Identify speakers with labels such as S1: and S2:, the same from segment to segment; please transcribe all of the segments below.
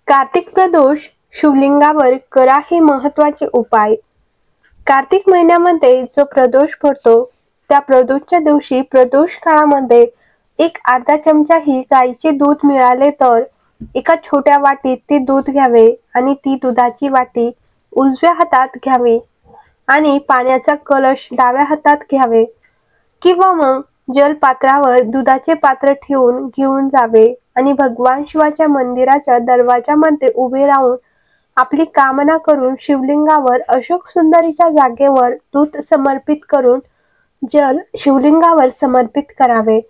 S1: कार्तिक प्रदोष शिवलिंगावर करा हे महत्त्वाचे उपाय। कार्तिक महिन्यामध्ये जो प्रदोष पडतो त्या प्रदोषच्या दिवशी प्रदोष काळामध्ये एक अर्धा चमचाही गाईचे दूध मिळाले तर एका छोट्या वाटीत ते दूध घ्यावे आणि ती दुधाची वाटी उजव्या हातात घ्यावी आणि पाण्याचा कलश डाव्या हातात घ्यावे किंवा मग जलपात्रावर दुधाचे पात्र ठेवून घेऊन जावे आणि भगवान शिवाच्या मंदिराच्या दरवाजामध्ये उभे राहून आपली कामना करून शिवलिंगावर अशोक सुंदरीच्या जागेवर दूध समर्पित करून जल शिवलिंगावर समर्पित करावे।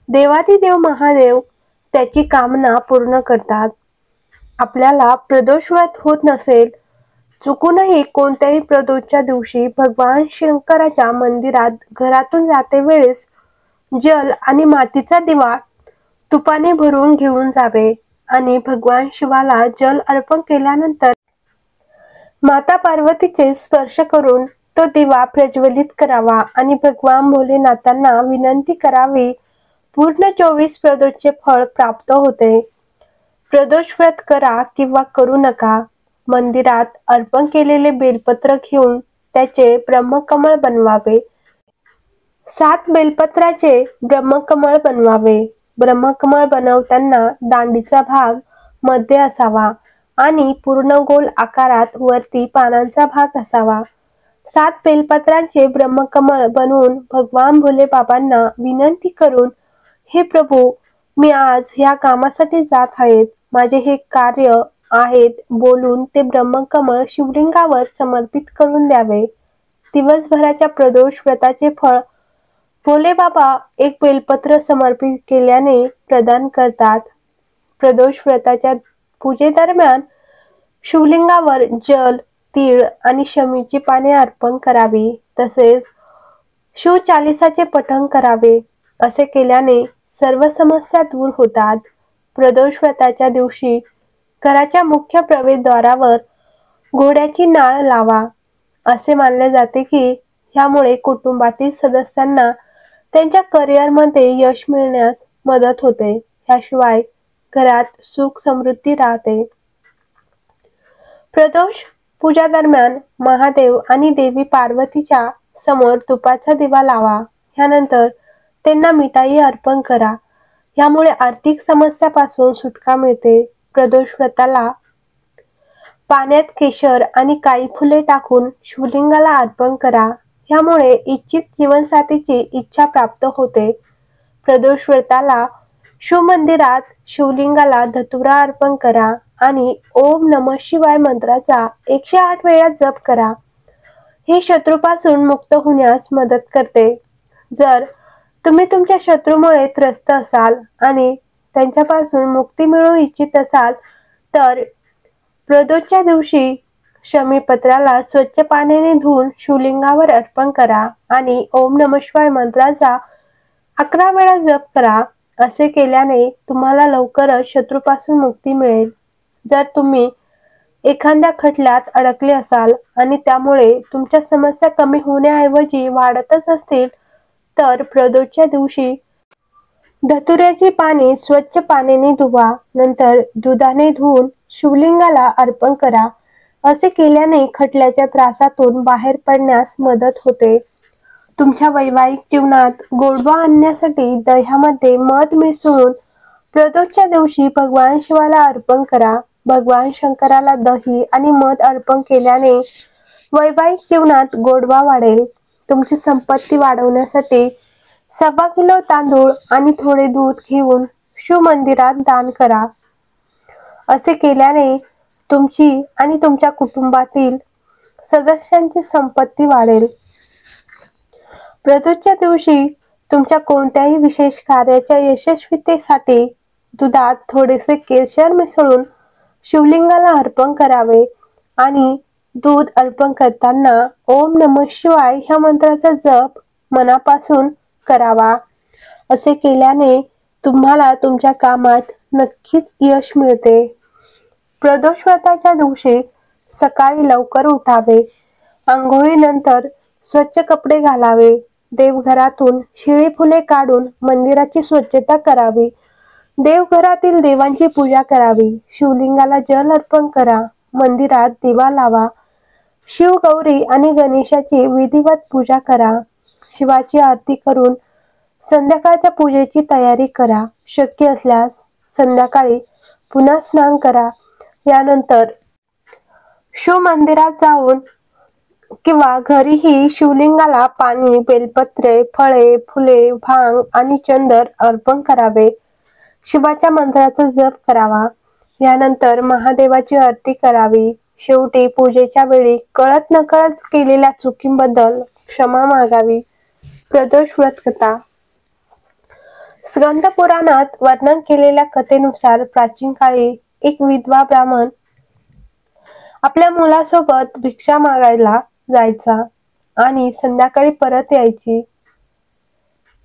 S1: देवादिदेव महादेव त्याची कामना पूर्ण करतात। आपल्याला प्रदोष व्रत होत नसेल, चुकूनही कोणत्याही प्रदोषच्या दिवशी भगवान शंकराच्या मंदिरात घरातून जाते वेळेस जल आणि मातीचा दिवा तुपाने भरून घेऊन जावे आणि भगवान शिवाला जल अर्पण केल्यानंतर माता पार्वतीचे स्पर्श करून तो दिवा प्रज्वलित करावा आणि भगवान भोलेनाथांना विनंती करावी। पूर्ण 24 प्रदोषचे फळ प्राप्त होते। प्रदोष व्रत करा किंवा करू नका, मंदिरात अर्पण केलेले बेलपत्र घेऊन त्याचे ब्रह्मकमळ बनवावे। 7 बेलपत्राचे ब्रह्मकमळ बनवावे। ब्रह्मकमळ बनवताना दांडीचा भाग मध्ये असावा आणि पूर्ण गोल आकारात वरती पानांचा भाग असावा। 7 बेलपत्रांचे ब्रह्मकमळ बनवून भगवान भोले बाबांना विनंती करून, हे प्रभू, मी आज ह्या कामासाठी जात आहेत, माझे हे कार्य आहेत बोलून ते ब्रह्मकमळ शिवलिंगावर समर्पित करून द्यावे। दिवसभराच्या प्रदोष व्रताचे फळ भोले बाबा एक बेलपत्र समर्पित केल्याने प्रदान करतात। प्रदोष व्रताच्या पूजेदरम्यान शिवलिंगावर जल, तीळ आणि शमीची पाने अर्पण करावी, तसेच शिवचालीसाचे पठण करावे। असे केल्याने सर्व समस्या दूर होतात। प्रदोष व्रताच्या दिवशी घराच्या मुख्य प्रवेशद्वारावर घोड्याची नाळ लावा। असे मानले जाते की ह्यामुळे कुटुंबातील सदस्यांना त्यांच्या करिअरमध्ये यश मिळण्यास मदत होते। ह्याशिवाय घरात सुख समृद्धी राहते। प्रदोष पूजा दरम्यान महादेव आणि देवी पार्वतीच्या समोर तुपाचा दिवा लावा। ह्यानंतर त्यांना मिठाई अर्पण करा। यामुळे आर्थिक समस्यापासून सुटका मिळते। प्रदोष व्रताला पाण्यात केशर आणि काळी फुले टाकून शिवलिंगाला अर्पण करा। यामुळे इच्छित जीवनसाथीची इच्छा प्राप्त होते। प्रदोष व्रताला शिव मंदिरात शिवलिंगाला धतुरा अर्पण करा आणि ओम नमः शिवाय मंत्राचा 108 वेळा जप करा। हे शत्रूपासून मुक्त होण्यास मदत करते। जर तुम्ही तुमच्या शत्रूमुळे त्रस्त असाल आणि त्यांच्यापासून मुक्ती मिळवू इच्छित असाल तर प्रदोषच्या दिवशी शमीपत्राला स्वच्छ पाण्याने धुवून शिवलिंगावर अर्पण करा आणि ओम नमः शिवाय मंत्राचा 11 वेळा जप करा। असे केल्याने तुम्हाला लवकरच शत्रूपासून मुक्ती मिळेल। जर तुम्ही एखाद्या खटल्यात अडकले असाल आणि त्यामुळे तुमच्या समस्या कमी होण्याऐवजी वाढतच असतील तर प्रदोषच्या दिवशी धतुऱ्याची पाने स्वच्छ पाण्याने धुवा, नंतर दुधाने धुवून शिवलिंगाला अर्पण करा। असे केल्याने खटल्याच्या त्रासातून बाहेर पडण्यास मदत होते। तुमच्या वैवाहिक जीवनात गोडवा आणण्यासाठी दह्यामध्ये मध मिसळून प्रदोषच्या दिवशी भगवान शिवाला अर्पण करा। भगवान शंकराला दही आणि मध अर्पण केल्याने वैवाहिक जीवनात गोडवा वाढेल। तुमची संपत्ती वाढवण्यासाठी 1.25 किलो तांदूळ आणि थोडे दूध घेऊन शिव मंदिरात दान करा। असे केल्याने तुमची आणि तुमच्या कुटुंबातील सदस्यांची संपत्ती वाढेल। प्रदोषच्या दिवशी तुमच्या कोणत्याही विशेष कार्याच्या यशस्वीतेसाठी दुधात थोडेसे केशर मिसळून शिवलिंगाला अर्पण करावे आणि दूध अर्पण करताना ओम नमः शिवाय ह्या मंत्राचा जप मनापासून करावा। असे केल्याने तुम्हाला तुमच्या कामात नक्कीच यश मिळते। प्रदोष व्रताच्या दिवशी सकाळी लवकर उठावे, आंघोळीनंतर स्वच्छ कपडे घालावे, देवघरातून शिळी फुले काढून मंदिराची स्वच्छता करावी, देवघरातील देवांची पूजा करावी, शिवलिंगाला जल अर्पण करा, मंदिरात दिवा लावा, शिव, गौरी आणि गणेशाची विधिवत पूजा करा, शिवाची आरती करून संध्याकाळच्या पूजेची तयारी करा. शक्य असल्यास संध्याकाळी पुन्हा स्नान करा. यानंतर शिव मंदिरात जाऊन किंवा घरीही शिवलिंगाला पाणी, बेलपत्रे, फळे, फुले, भांग आणि चंदन अर्पण करावे. शिवाच्या मंत्राचा जप करावा. यानंतर महादेवाची आरती करावी. शेवटी पूजेच्या वेळी कळत नकळत केलेल्या चुकींबद्दल क्षमा मागावी. प्रदोष व्रत कथा. स्कंद पुराणात वर्णन केलेल्या कथेनुसार प्राचीन काळी एक विधवा ब्राह्मण आपल्या मुलासोबत भिक्षा मागायला जायचा आणि संध्याकाळी परत यायची.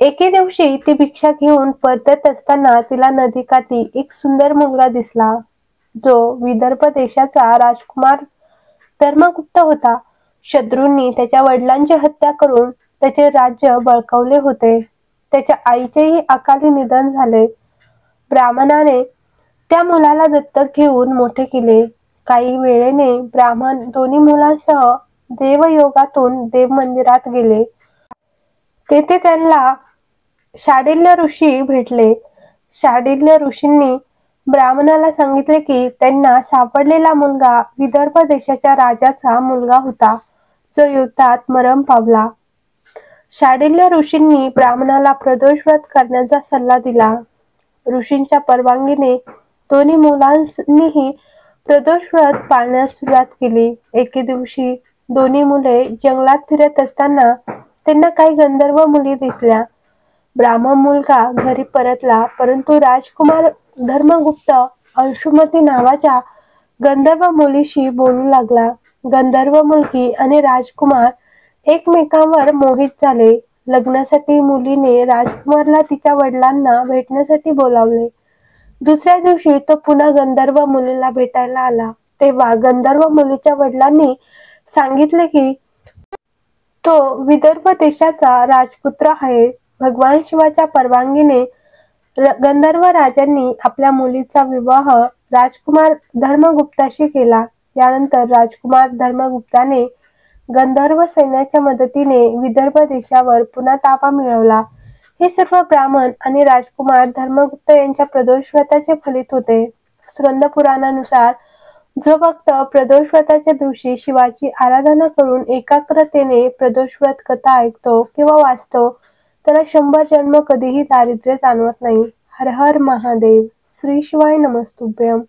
S1: एके दिवशी ती भिक्षा घेऊन परतत असताना तिला नदीकाठी एक सुंदर मुलगा दिसला, जो विदर्भ देशाचा राजकुमार धर्मगुप्त होता. शत्रूंनी त्याच्या वडिलांची हत्या करून त्याचे राज्य बळकावले होते. त्याच्या आईचेही अकाली निधन झाले. ब्राह्मणाने त्या मुलाला दत्तक घेऊन मोठे केले. काही वेळेने ब्राह्मण दोन्ही मुलांसह देवयोगातून देव मंदिरात गेले. तेथे त्यांना शांडिल्य ऋषी भेटले. शांडिल्य ऋषींनी ब्राह्मणाला सांगितले की त्यांना सापडलेला मुलगा विदर्भ देशाच्या राजाचा मुलगा होता, जो युद्धात मरण पावला. शांडिल्य ऋषींनी ब्राह्मणाला प्रदोष व्रत करण्याचा सल्ला दिला. ऋषींच्या परवानगीने दोन्ही मुलांनीही प्रदोष व्रत पाळण्यास सुरुवात केली. एके दिवशी दोन्ही मुले जंगलात फिरत असताना त्यांना काही गंधर्व मुली दिसल्या. ब्राह्मण मुलगा घरी परतला, परंतु राजकुमार धर्मगुप्त अंशुमती नावाच्या गंधर्व मुलीशी बोलू लागला. गंधर्व मुलगी आणि राजकुमार एकमेकांवर मोहित झाले. लग्नासाठी मुलीने राजकुमारला तिच्या वडिलांना भेटण्यासाठी बोलावले. दुसऱ्या दिवशी तो पुन्हा गंधर्व मुलीला भेटायला आला. तेव्हा गंधर्व मुलीच्या वडिलांनी सांगितले की तो विदर्भ देशाचा राजपुत्र आहे. भगवान शिवाच्या परवानगीने गंधर्व राजांनी आपल्या मुलीचा विवाह राजकुमार धर्मगुप्ताशी केला. यानंतर राजकुमार धर्मगुप्ताने गंधर्व सैन्याच्या मदतीने विदर्भ देशावर पुन्हा ताबा मिळवला. हे सर्व ब्राह्मण आणि राजकुमार धर्मगुप्त यांच्या प्रदोष व्रताचे फलित होते. स्कंद पुराणानुसार जो भक्त प्रदोष व्रताच्या दिवशी शिवाची आराधना करून एकाग्रतेने प्रदोष व्रत कथा ऐकतो किंवा वाचतो, त्याला 100 जन्म कधीही दारिद्र्य जाणवत नाही. हर हर महादेव. श्री शिवाय नमस्तुभ्यम.